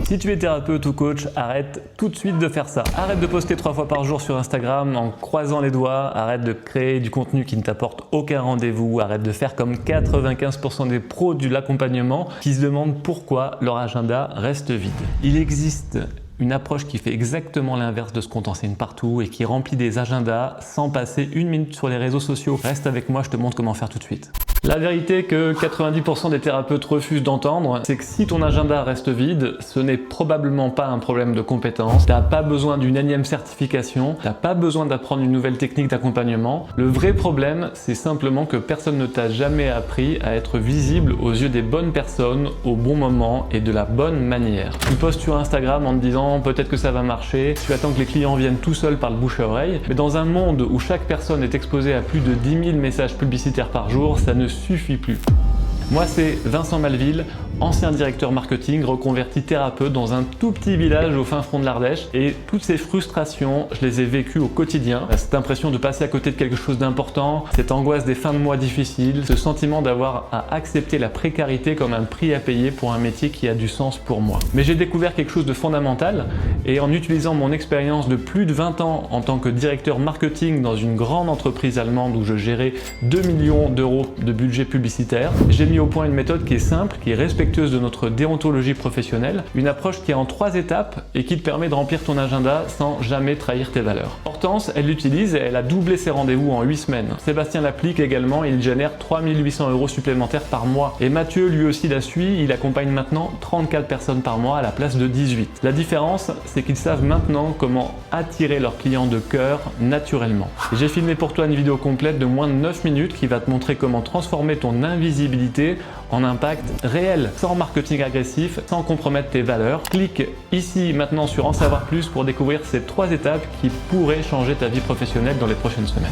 Si tu es thérapeute ou coach, arrête tout de suite de faire ça. Arrête de poster 3 fois par jour sur Instagram en croisant les doigts, arrête de créer du contenu qui ne t'apporte aucun rendez-vous, arrête de faire comme 95% des pros de l'accompagnement qui se demandent pourquoi leur agenda reste vide. Il existe une approche qui fait exactement l'inverse de ce qu'on t'enseigne partout et qui remplit des agendas sans passer une minute sur les réseaux sociaux. Reste avec moi, je te montre comment faire tout de suite. La vérité que 90% des thérapeutes refusent d'entendre, c'est que si ton agenda reste vide, ce n'est probablement pas un problème de compétence. T'as pas besoin d'une énième certification, t'as pas besoin d'apprendre une nouvelle technique d'accompagnement. Le vrai problème, c'est simplement que personne ne t'a jamais appris à être visible aux yeux des bonnes personnes, au bon moment et de la bonne manière. Tu postes sur Instagram en te disant peut-être que ça va marcher, tu attends que les clients viennent tout seuls par le bouche à oreille, mais dans un monde où chaque personne est exposée à plus de 10 000 messages publicitaires par jour, ça ne suffit plus. Moi, c'est Vincent Malville, ancien directeur marketing, reconverti thérapeute dans un tout petit village au fin fond de l'Ardèche. Et toutes ces frustrations, je les ai vécues au quotidien. Cette impression de passer à côté de quelque chose d'important, cette angoisse des fins de mois difficiles, ce sentiment d'avoir à accepter la précarité comme un prix à payer pour un métier qui a du sens pour moi. Mais j'ai découvert quelque chose de fondamental et en utilisant mon expérience de plus de 20 ans en tant que directeur marketing dans une grande entreprise allemande où je gérais 2 millions d'euros de budget publicitaire, j'ai mis au point une méthode qui est simple, qui est respectueuse de notre déontologie professionnelle, une approche qui est en 3 étapes et qui te permet de remplir ton agenda sans jamais trahir tes valeurs. Hortense, elle l'utilise et elle a doublé ses rendez-vous en 8 semaines. Sébastien l'applique également, il génère 3 800 € supplémentaires par mois. Et Mathieu, lui aussi, la suit, il accompagne maintenant 34 personnes par mois à la place de 18. La différence, c'est qu'ils savent maintenant comment attirer leurs clients de cœur naturellement. J'ai filmé pour toi une vidéo complète de moins de 9 minutes qui va te montrer comment transformer ton invisibilité en impact réel, sans marketing agressif, sans compromettre tes valeurs. Clique ici maintenant sur en savoir plus pour découvrir ces 3 étapes qui pourraient changer ta vie professionnelle dans les prochaines semaines.